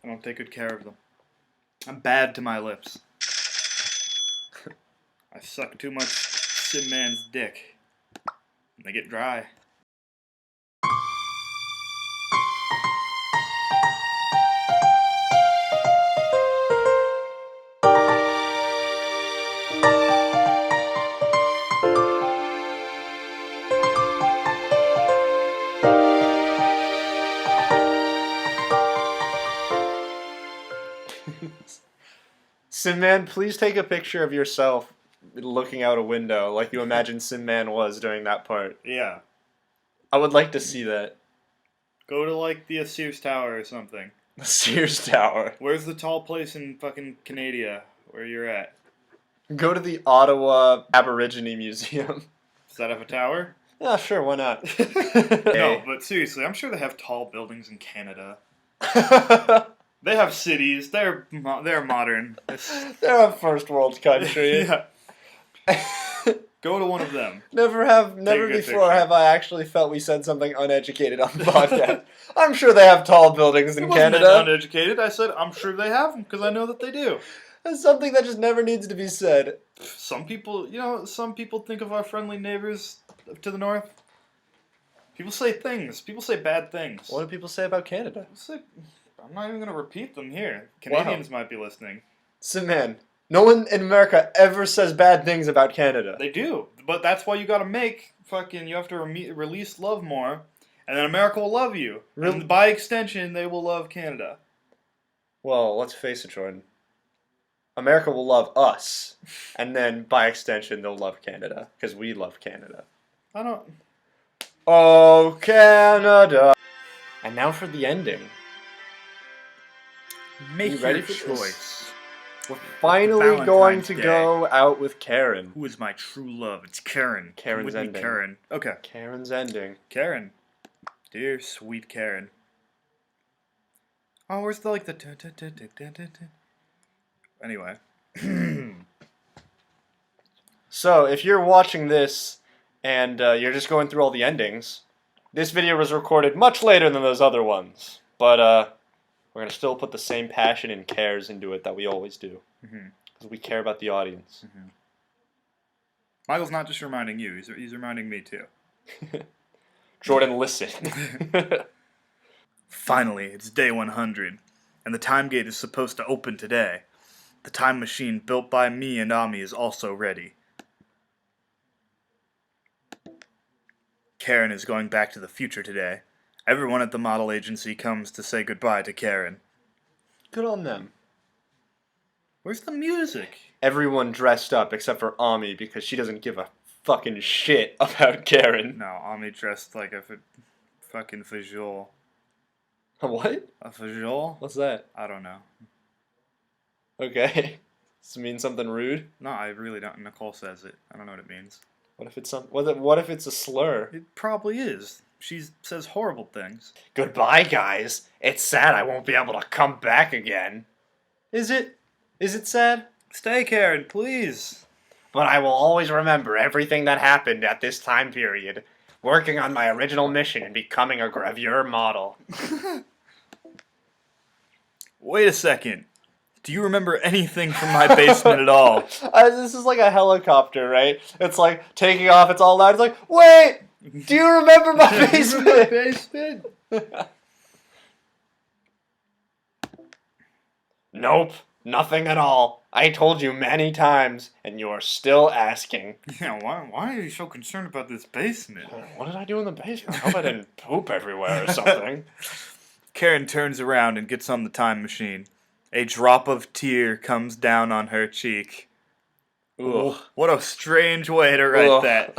I don't take good care of them. I'm bad to my lips. I suck too much Sin Man's dick. And they get dry. Sin Man, please take a picture of yourself looking out a window like you imagine Sin Man was during that part. Yeah. I would like to see that. Go to, like, the Sears Tower or something. The Sears Tower. Where's the tall place in fucking Canada where you're at? Go to the Ottawa Aborigine Museum. Does that have a tower? Yeah, sure, why not? No, but seriously, I'm sure they have tall buildings in Canada. They have cities. They're modern. They're a first world country. Yeah. Go to one of them. Never before picture. have I actually felt we said something uneducated on the podcast. I'm sure they have tall buildings in Canada. Uneducated. I said I'm sure they have them because I know that they do. That's something that just never needs to be said. Some people think of our friendly neighbors to the north. People say things. People say bad things. What do people say about Canada? I'm not even going to repeat them here. Canadians might be listening. So, man, no one in America ever says bad things about Canada. They do. But that's why you got to you have to release love more, and then America will love you. And by extension, they will love Canada. Well, let's face it, Jordan. America will love us, and then by extension, they'll love Canada, because we love Canada. I don't... Oh, Canada! And now for the ending. Make you ready your for choice. This? We're finally going to go out with Karin. Who is my true love? It's Karin. Karin's ending. Karin. Okay. Karin's ending. Karin. Dear sweet Karin. Oh, where's the, like, the... Anyway. So, if you're watching this, and you're just going through all the endings, this video was recorded much later than those other ones. But, we're going to still put the same passion and cares into it that we always do. Because we care about the audience. Michael's not just reminding you, he's reminding me too. Jordan, listen. Finally, it's day 100, and the time gate is supposed to open today. The time machine built by me and Ami is also ready. Karin is going back to the future today. Everyone at the model agency comes to say goodbye to Karin. Good on them. Where's the music? Everyone dressed up except for Ami because she doesn't give a fucking shit about Karin. No, Ami dressed like a fucking fajol. A what? A fajol? What's that? I don't know. Okay. Does it mean something rude? No, I really don't. Nicole says it. I don't know what it means. What if it's what if it's a slur? It probably is. She says horrible things. Goodbye, guys. It's sad I won't be able to come back again. Is it? Is it sad? Stay, Karin, please. But I will always remember everything that happened at this time period, working on my original mission and becoming a gravure model. Wait a second. Do you remember anything from my basement at all? This is like a helicopter, right? It's like taking off, it's all loud. It's like, wait! Do you remember my basement? Basement? Nope, nothing at all. I told you many times, and you are still asking. Yeah, why are you so concerned about this basement? What did I do in the basement? I hope I didn't poop everywhere or something. Karin turns around and gets on the time machine. A drop of tear comes down on her cheek. Ooh, what a strange way to write that.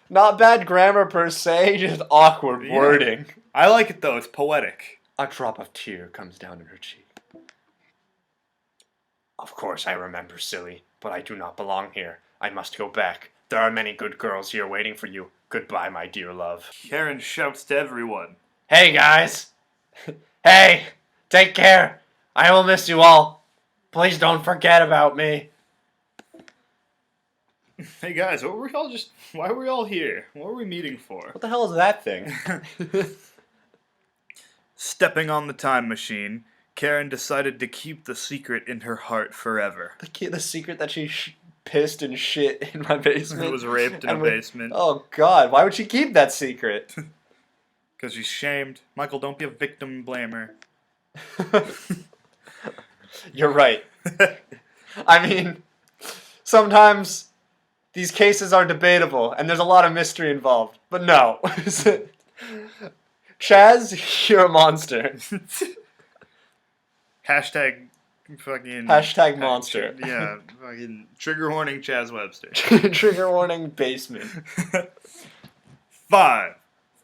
Not bad grammar per se, just awkward wording. I like it though, it's poetic. A drop of tear comes down in her cheek. Of course I remember, silly, but I do not belong here. I must go back. There are many good girls here waiting for you. Goodbye, my dear love. Karin shouts to everyone. Hey, guys! Hey! Take care! I will miss you all. Please don't forget about me. Hey guys, why were we all here? What were we meeting for? What the hell is that thing? Stepping on the time machine, Karin decided to keep the secret in her heart forever. The secret that she pissed and shit in my basement. Was raped in a basement. Oh, God. Why would she keep that secret? Because she's shamed. Michael, don't be a victim blamer. You're right. I mean, sometimes these cases are debatable, and there's a lot of mystery involved. But no. Chaz, you're a monster. Hashtag fucking... Hashtag monster. Yeah, fucking trigger warning Chaz Webster. Trigger warning basement. 5,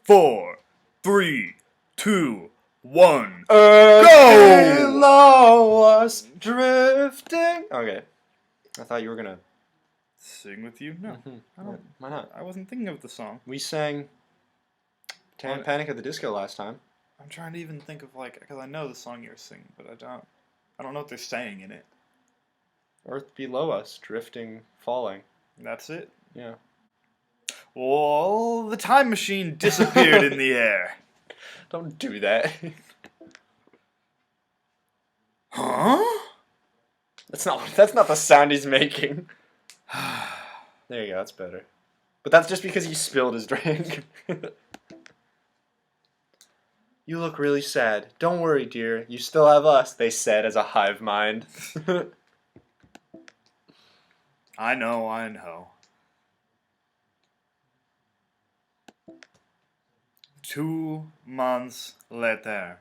4, 3, 2, 1. Go! Below us drifting. Okay. I thought you were gonna sing with you? No. I don't. Why not? I wasn't thinking of the song. We sang Panic at the Disco last time. I'm trying to even think of because I know the song you're singing, but I don't know what they're saying in it. Earth below us, drifting, falling. That's it? Yeah. Well, the time machine disappeared in the air. Don't do that. Huh? That's not the sound he's making. There you go, that's better. But that's just because he spilled his drink. You look really sad. Don't worry, dear. You still have us, they said as a hive mind. I know. 2 months later.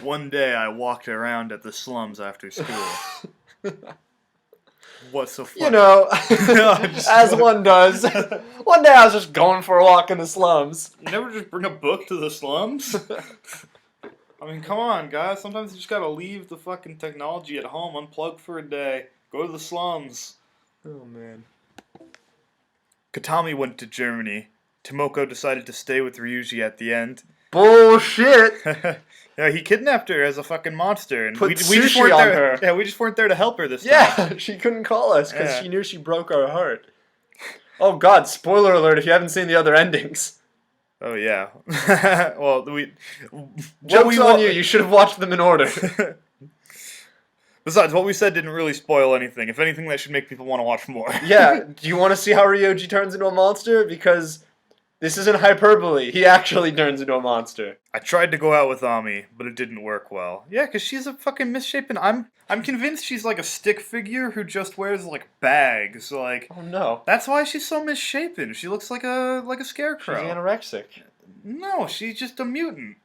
One day I walked around at the slums after school. What's so funny? You know, as one does. One day I was just going for a walk in the slums. You never just bring a book to the slums? I mean, come on, guys. Sometimes you just gotta leave the fucking technology at home, unplug for a day, go to the slums. Oh, man. Katami went to Germany. Tomoko decided to stay with Ryuji at the end. Bullshit! Yeah, he kidnapped her as a fucking monster, and Put we just sushi weren't on there. her. Yeah, we just weren't there to help her this time. Yeah, she couldn't call us because she knew she broke our heart. Oh God! Spoiler alert! If you haven't seen the other endings. Oh yeah. Well, Joke's on you. You should have watched them in order. Besides, what we said didn't really spoil anything. If anything, that should make people want to watch more. Yeah. Do you want to see how Ryoji turns into a monster? Because this isn't hyperbole. He actually turns into a monster. I tried to go out with Ami, but it didn't work well. Yeah, because she's a fucking misshapen... I'm convinced she's like a stick figure who just wears like bags. Like, oh no. That's why she's so misshapen. She looks like a scarecrow. She's anorexic. No, she's just a mutant.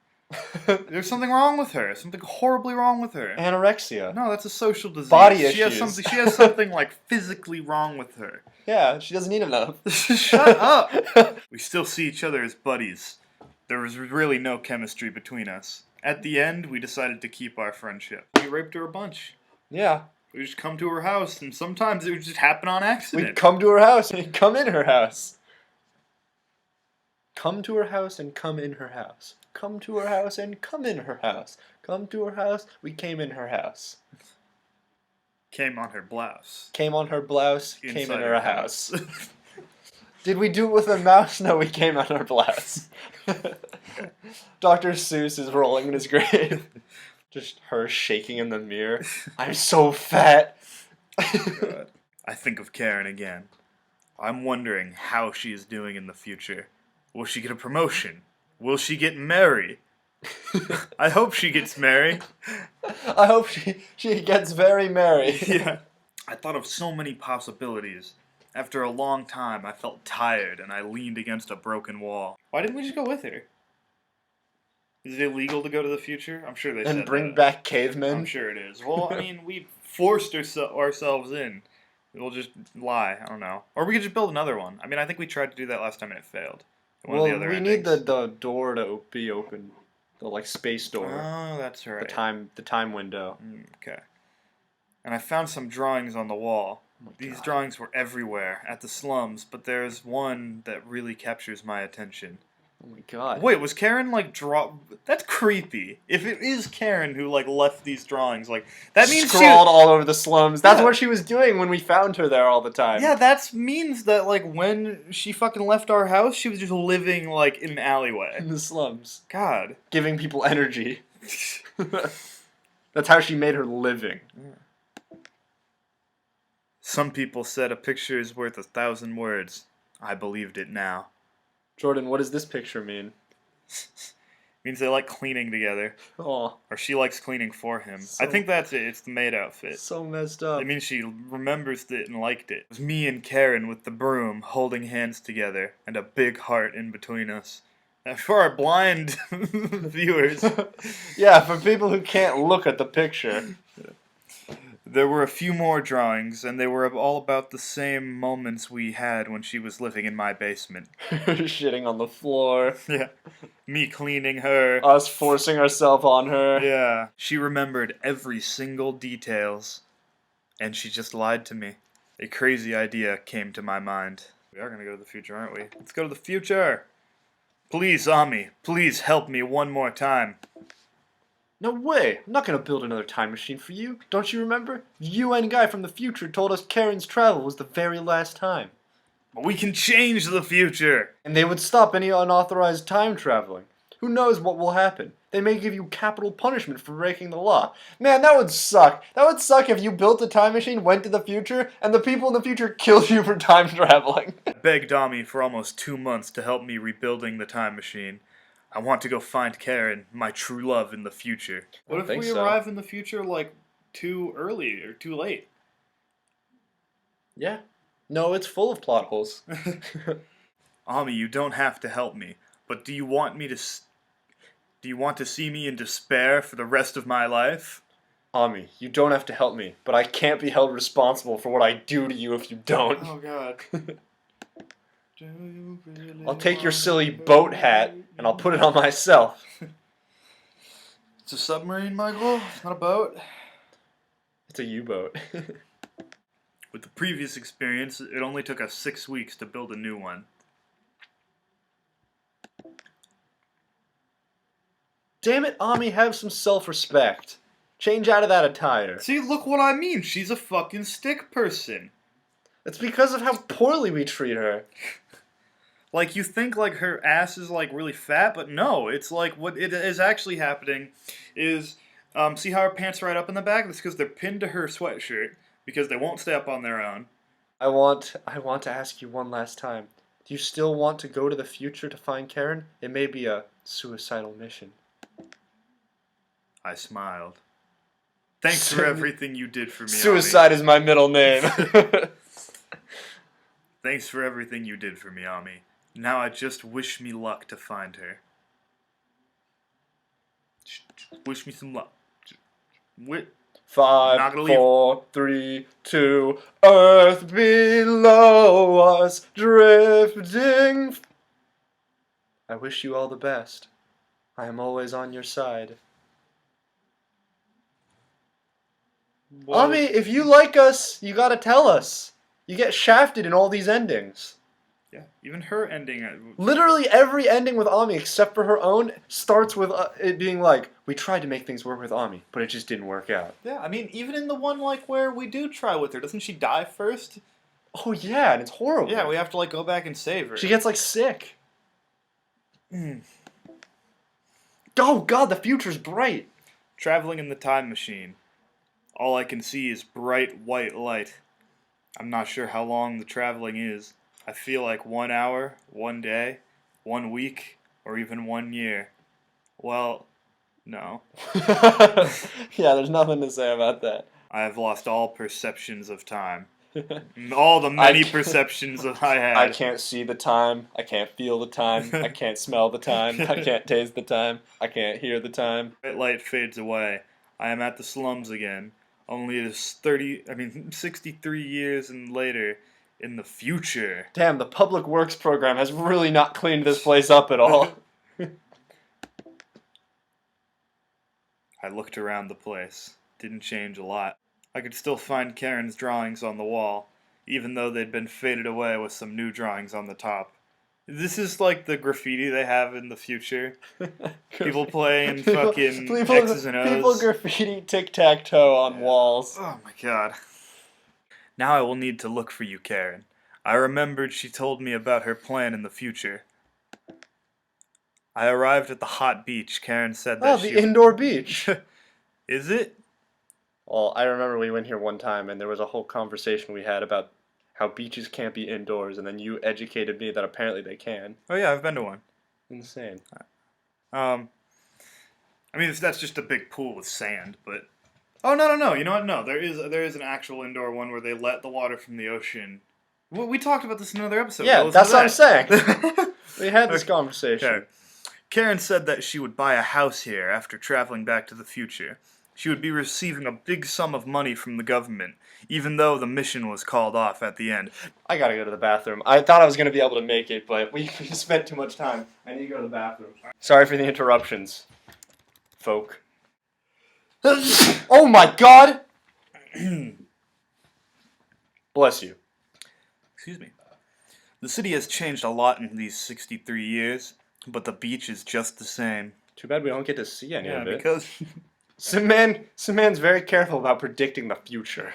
There's something wrong with her. Something horribly wrong with her. Anorexia. No, that's a social disease. Body issues. She has something like physically wrong with her. Yeah, she doesn't eat enough. Shut up. We still see each other as buddies. There was really no chemistry between us. At the end, we decided to keep our friendship. We raped her a bunch. Yeah. We just come to her house, and sometimes it would just happen on accident. We'd come to her house and come in her house. Come to her house and come in her house. Come to her house and come in her house. Come to her house, we came in her house. Came on her blouse. Came on her blouse, came in Inside her her house. Did we do it with a mouse? No, we came on her blouse. Dr. Seuss is rolling in his grave. Just her shaking in the mirror. I'm so fat. God. I think of Karin again. I'm wondering how she is doing in the future. Will she get a promotion? Will she get married? I hope she gets married. I hope she gets very merry. Yeah. I thought of so many possibilities. After a long time, I felt tired and I leaned against a broken wall. Why didn't we just go with her? Is it illegal to go to the future? I'm sure they said And bring that. back cavemen? I'm sure it is. Well, I mean, we forced ourselves in. We'll just lie. I don't know. Or we could just build another one. I mean, I think we tried to do that last time and it failed. Well, we need the door to be open. The, like, space door. Oh, that's right. The time window. Okay. And I found some drawings on the wall. Oh These drawings were everywhere, at the slums, but there's one that really captures my attention. Oh my god. Wait, was Karin like That's creepy. If it is Karin who like left these drawings, like that means scrawled all over the slums. That's what she was doing when we found her there all the time. Yeah, that means that like when she fucking left our house, she was just living like in an alleyway in the slums. God, giving people energy. That's how she made her living. Some people said a picture is worth 1,000 words. I believed it now. Jordan, what does this picture mean? Means they like cleaning together. Oh. Or she likes cleaning for him. I think that's it. It's the maid outfit. So messed up. It means she remembers it and liked it. It was me and Karin with the broom holding hands together and a big heart in between us. And for our blind viewers. Yeah, for people who can't look at the picture. There were a few more drawings, and they were all about the same moments we had when she was living in my basement. Shitting on the floor. Yeah. Me cleaning her. Us forcing ourselves on her. Yeah. She remembered every single details, and she just lied to me. A crazy idea came to my mind. We are going to go to the future, aren't we? Let's go to the future. Please, Ami, please help me one more time. No way! I'm not gonna build another time machine for you. Don't you remember? The UN guy from the future told us Karin's travel was the very last time. But we can change the future! And they would stop any unauthorized time traveling. Who knows what will happen? They may give you capital punishment for breaking the law. Man, that would suck. That would suck if you built a time machine, went to the future, and the people in the future killed you for time traveling. I begged Ami for almost 2 months to help me rebuilding the time machine. I want to go find Karin, my true love in the future. What if we arrive in the future, like, too early or too late? Yeah. No, it's full of plot holes. Ami, you don't have to help me, but do you want to see me in despair for the rest of my life? Ami, you don't have to help me, but I can't be held responsible for what I do to you if you don't. Oh, God. I'll take your silly boat hat, and I'll put it on myself. It's a submarine, Michael. It's not a boat. It's a U-boat. With the previous experience, it only took us 6 weeks to build a new one. Damn it, Ami, have some self-respect. Change out of that attire. See, look what I mean. She's a fucking stick person. It's because of how poorly we treat her. Like, you think, like, her ass is, like, really fat, but no. It's, like, what it is actually happening is, see how her pants are right up in the back? That's because they're pinned to her sweatshirt, because they won't stay up on their own. I want to ask you one last time. Do you still want to go to the future to find Karin? It may be a suicidal mission. I smiled. Thanks for everything you did for me, Suicide is my middle name. Thanks for everything you did for me, Ami. Now I just wish me luck to find her. Wish me some luck. 5, 4, 3, 2, Earth below us, drifting. I wish you all the best. I am always on your side. Ami, if you like us, you gotta tell us. You get shafted in all these endings. Yeah, even her ending. Literally every ending with Ami, except for her own, starts with it being like, we tried to make things work with Ami, but it just didn't work out. Yeah, I mean, even in the one like where we do try with her, doesn't she die first? Oh yeah, and it's horrible. Yeah, we have to like go back and save her. She gets like sick. Oh god, the future's bright. Traveling in the time machine. All I can see is bright white light. I'm not sure how long the traveling is. I feel like 1 hour, 1 day, 1 week, or even 1 year. Well, no. Yeah, there's nothing to say about that. I have lost all perceptions of time. All the many perceptions I had. I can't see the time. I can't feel the time. I can't smell the time. I can't taste the time. I can't hear the time. Bright light fades away. I am at the slums again. Only it is 63 years and later in the future. Damn, the public works program has really not cleaned this place up at all. I looked around the place. Didn't change a lot. I could still find Karin's drawings on the wall, even though they'd been faded away with some new drawings on the top. This is like the graffiti they have in the future. People playing fucking X's and O's. People graffiti tic-tac-toe on walls. Oh my god. Now I will need to look for you, Karin. I remembered she told me about her plan in the future. I arrived at the hot beach. Karin said that the indoor beach. Is it? Well, I remember we went here one time and there was a whole conversation we had about how beaches can't be indoors, and then you educated me that apparently they can. Oh yeah, I've been to one. Insane. I mean, that's just a big pool with sand, but... Oh, no. You know what? No, there is an actual indoor one where they let the water from the ocean... We talked about this in another episode. Yeah, that's what I'm saying. We had this conversation. Okay. Karin said that she would buy a house here after traveling back to the future. She would be receiving a big sum of money from the government, even though the mission was called off at the end. I gotta go to the bathroom. I thought I was gonna be able to make it, but we spent too much time. I need to go to the bathroom. Sorry for the interruptions, folk. Oh my god! Bless you. Excuse me. The city has changed a lot in these 63 years, but the beach is just the same. Too bad we don't get to see any of it. Because... Some man's very careful about predicting the future.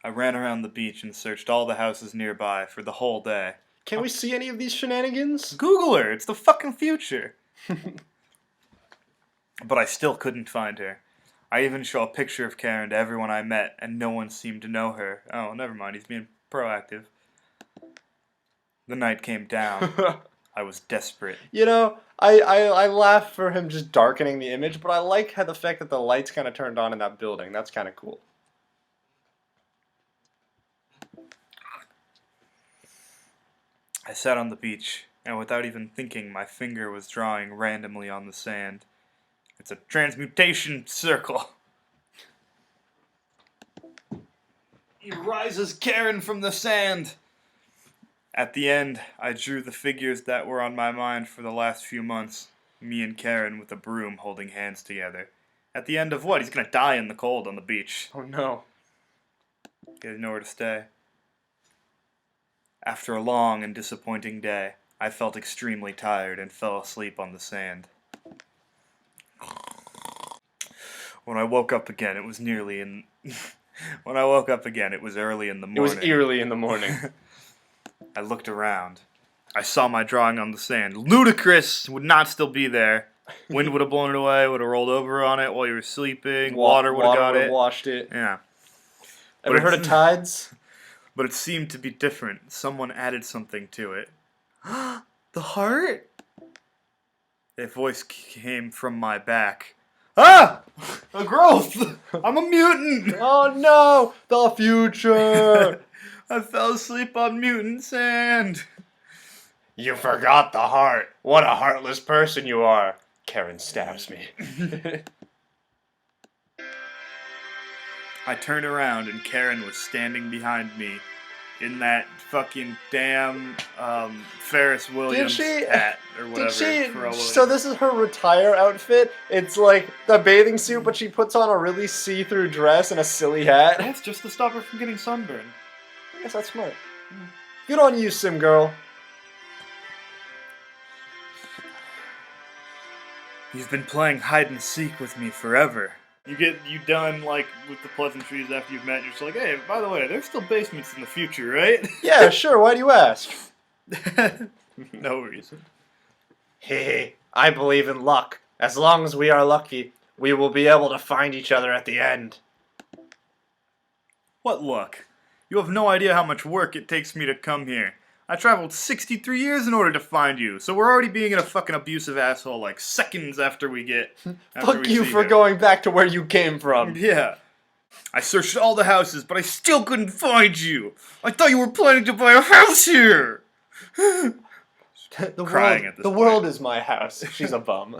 I ran around the beach and searched all the houses nearby for the whole day. Can we see any of these shenanigans? Google her! It's the fucking future! But I still couldn't find her. I even show a picture of Karin to everyone I met, and no one seemed to know her. Oh, never mind, he's being proactive. The night came down. I was desperate. You know, I laugh for him just darkening the image, but I like how the fact that the lights kind of turned on in that building. That's kind of cool. I sat on the beach, and without even thinking, my finger was drawing randomly on the sand. It's a transmutation circle. He rises Karin from the sand. At the end, I drew the figures that were on my mind for the last few months. Me and Karin with a broom holding hands together. At the end of what? He's gonna die in the cold on the beach. Oh no. He has nowhere to stay. After a long and disappointing day, I felt extremely tired and fell asleep on the sand. When I woke up again, it was early in the morning. It was eerily in the morning. I looked around. I saw my drawing on the sand. Ludicrous! Would not still be there. Wind would have blown it away, would have rolled over on it while you were sleeping. Water would have got it. Washed it. Yeah. Ever heard of tides? But it seemed to be different. Someone added something to it. The heart? A voice came from my back. Ah! A growth! I'm a mutant! Oh no! The future! I fell asleep on mutant sand. You forgot the heart. What a heartless person you are. Karin stabs me. I turned around and Karin was standing behind me in that fucking damn Ferris Williams hat or whatever. So this is her retire outfit? It's like the bathing suit, but she puts on a really see-through dress and a silly hat? That's just to stop her from getting sunburned. I guess that's smart. Good on you, Sim Girl. You've been playing hide and seek with me forever. You done like with the pleasantries after you've met, and you're just like, hey, by the way, there's still basements in the future, right? Yeah, sure, why do you ask? No reason. Hey, I believe in luck. As long as we are lucky, we will be able to find each other at the end. What luck? You have no idea how much work it takes me to come here. I traveled 63 years in order to find you, so we're already being a fucking abusive asshole like seconds after we get... Fuck you for going back to where you came from. Yeah. I searched all the houses, but I still couldn't find you. I thought you were planning to buy a house here. The world is my house. She's a bum.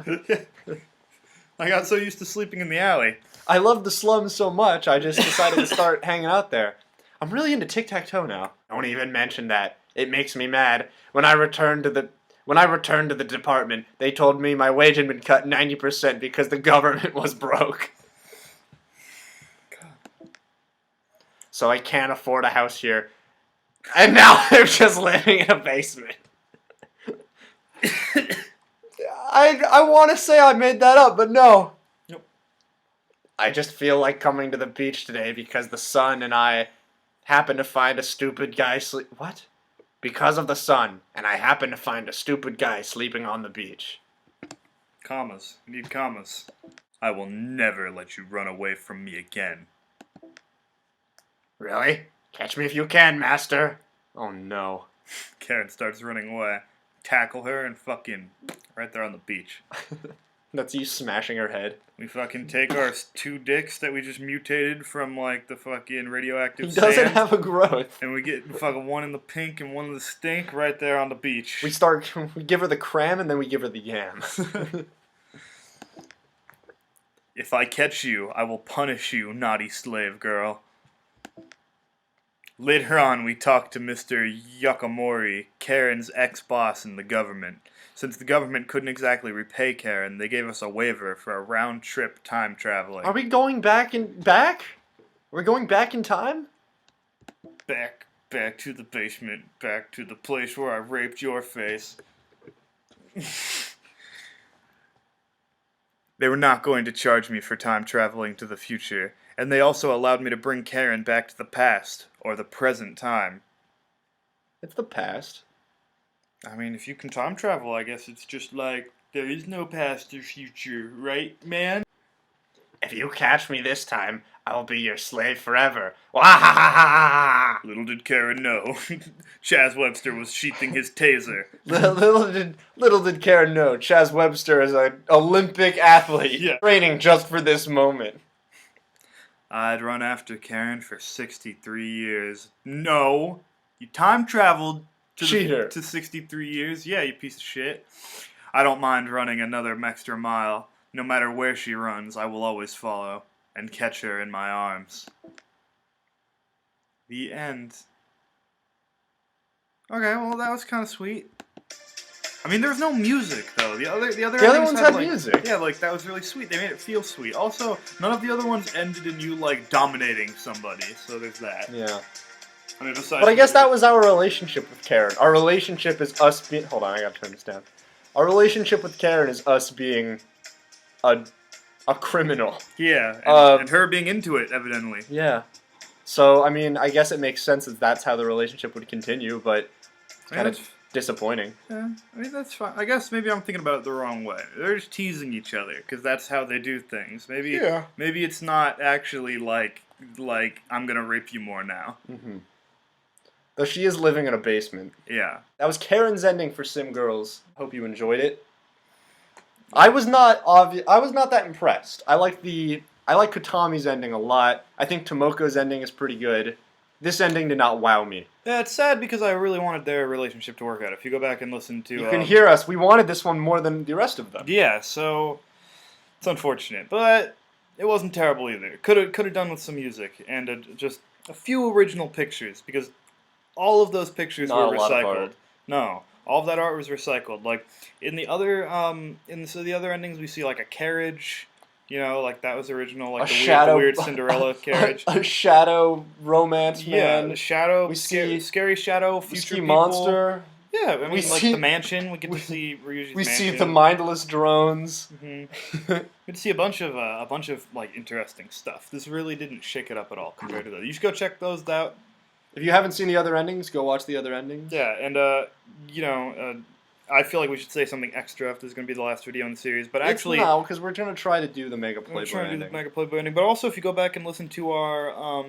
I got so used to sleeping in the alley. I love the slums so much, I just decided to start hanging out there. I'm really into tic-tac-toe now. Don't even mention that. It makes me mad. When I returned to the department, they told me my wage had been cut 90% because the government was broke. God. So I can't afford a house here. And now they're just living in a basement. I want to say I made that up, but no. Nope. I just feel like coming to the beach today because the sun and I happen to find a stupid guy What? Because of the sun, and I happen to find a stupid guy sleeping on the beach. Commas. You need commas. I will never let you run away from me again. Really? Catch me if you can, master. Oh no. Karin starts running away. Tackle her and fucking right there on the beach. That's you smashing her head. We fucking take our 2 dicks that we just mutated from like the fucking radioactive He doesn't sand, have a growth. and we get fucking one in the pink and one in the stink right there on the beach. We give her the cram and then we give her the yam. If I catch you, I will punish you, naughty slave girl. Later on, we talk to Mr. Yakamori, Karin's ex-boss in the government. Since the government couldn't exactly repay Karin, they gave us a waiver for a round-trip time traveling. Are we going back? We're going back in time? Back to the basement, back to the place where I raped your face. They were not going to charge me for time traveling to the future, and they also allowed me to bring Karin back to the past, or the present time. It's the past. I mean, if you can time travel, I guess it's just like, there is no past or future, right, man? If you catch me this time, I will be your slave forever. Wahahaha! Little did Karin know. Chaz Webster was sheathing his taser. Little did Karin know, Chaz Webster is an Olympic athlete training just for this moment. I'd run after Karin for 63 years. No! You time traveled to 63 years? Yeah, you piece of shit. I don't mind running another extra mile. No matter where she runs, I will always follow and catch her in my arms. The end. Okay, well that was kind of sweet. I mean, there was no music though. The other ones had music. Yeah, like that was really sweet. They made it feel sweet. Also, none of the other ones ended in you like dominating somebody. So there's that. Yeah. I mean, besides. But I guess that was our relationship with Karin. Our relationship is us being. Hold on, I gotta turn this down. Our relationship with Karin is us being a criminal. Yeah, and her being into it, evidently. Yeah. So, I mean, I guess it makes sense that that's how the relationship would continue, but it's kind of disappointing. Yeah, I mean, that's fine. I guess maybe I'm thinking about it the wrong way. They're just teasing each other, because that's how they do things. Maybe it's not actually like I'm gonna rape you more now. Mm-hmm. Though she is living in a basement. Yeah. That was Karin's ending for Sim Girls. Hope you enjoyed it. I was not that impressed. I like Katami's ending a lot. I think Tomoko's ending is pretty good. This ending did not wow me. Yeah, it's sad because I really wanted their relationship to work out. If you go back and listen to... You can hear us. We wanted this one more than the rest of them. Yeah, so it's unfortunate. But it wasn't terrible either. Could have done with some music and just a few original pictures, because all of those pictures were recycled. No. All of that art was recycled. Like in the other the other endings, we see like a carriage. You know, like that was original. Like the weird Cinderella carriage. A shadow romance man. Yeah, the shadow. We see scary shadow. Future we see people. Monster. Yeah, I mean, like the mansion. We get to see Ryuji's We mansion. see the mindless drones. Mm-hmm. We get to see a bunch of like interesting stuff. This really didn't shake it up at all compared to those. You should go check those out. If you haven't seen the other endings, go watch the other endings. Yeah, and I feel like we should say something extra if this is going to be the last video in the series. But actually, no, because we're going to try to do the Mega Playboy we're trying to ending. do the Mega Playboy ending. But also, if you go back and listen to our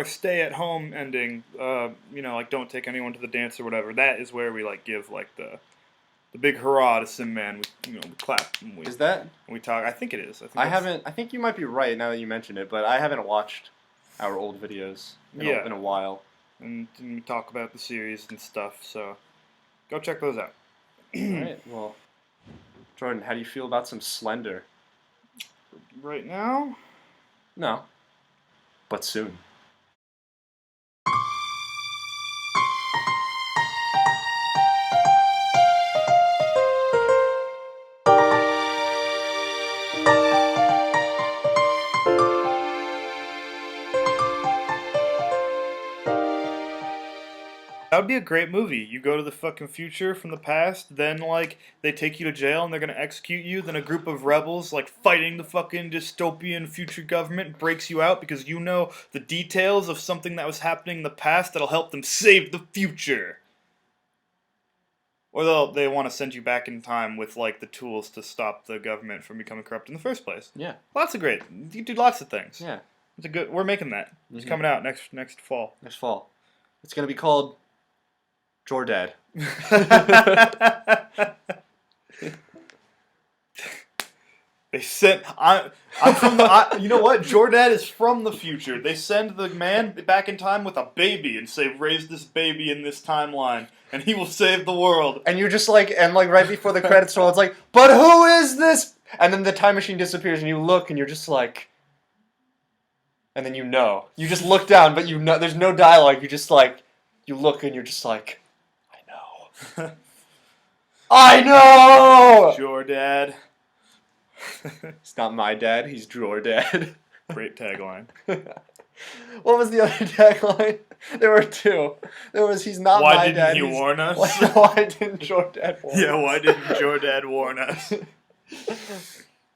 stay at home ending, like don't take anyone to the dance or whatever. That is where we like give like the big hurrah to Sim Man. We clap. And is that? We talk. I think it is. I think you might be right now that you mention it, but I haven't watched our old videos in a while. And we talk about the series and stuff, so go check those out. Alright, well, Jordan, how do you feel about some Slender? Right now? No. But soon. would be a great movie. You go to the fucking future from the past, then, like, they take you to jail and they're gonna execute you, then a group of rebels, like, fighting the fucking dystopian future government breaks you out because you know the details of something that was happening in the past that'll help them save the future. Or they want to send you back in time with, like, the tools to stop the government from becoming corrupt in the first place. Yeah. Lots of great. You do lots of things. Yeah. It's a good. We're making that. It's coming out next fall. Next fall. It's gonna be called Jordad. They sent. I'm from the. You know what? Jordad is from the future. They send the man back in time with a baby and say, "Raise this baby in this timeline, and he will save the world." And you're just like, and like right before the credits roll, it's like, but who is this? And then the time machine disappears, and you look, and you're just like, and then you know. You just look down, but you know. There's no dialogue. You just like, you look, and you're just like, I know. I know. Jordad. It's not my dad. He's Jordad. Great tagline. What was the other tagline? There were two. There was, he's not my dad. Why didn't he warn us? Why didn't Jordad warn us? Yeah, why didn't Jordad warn us?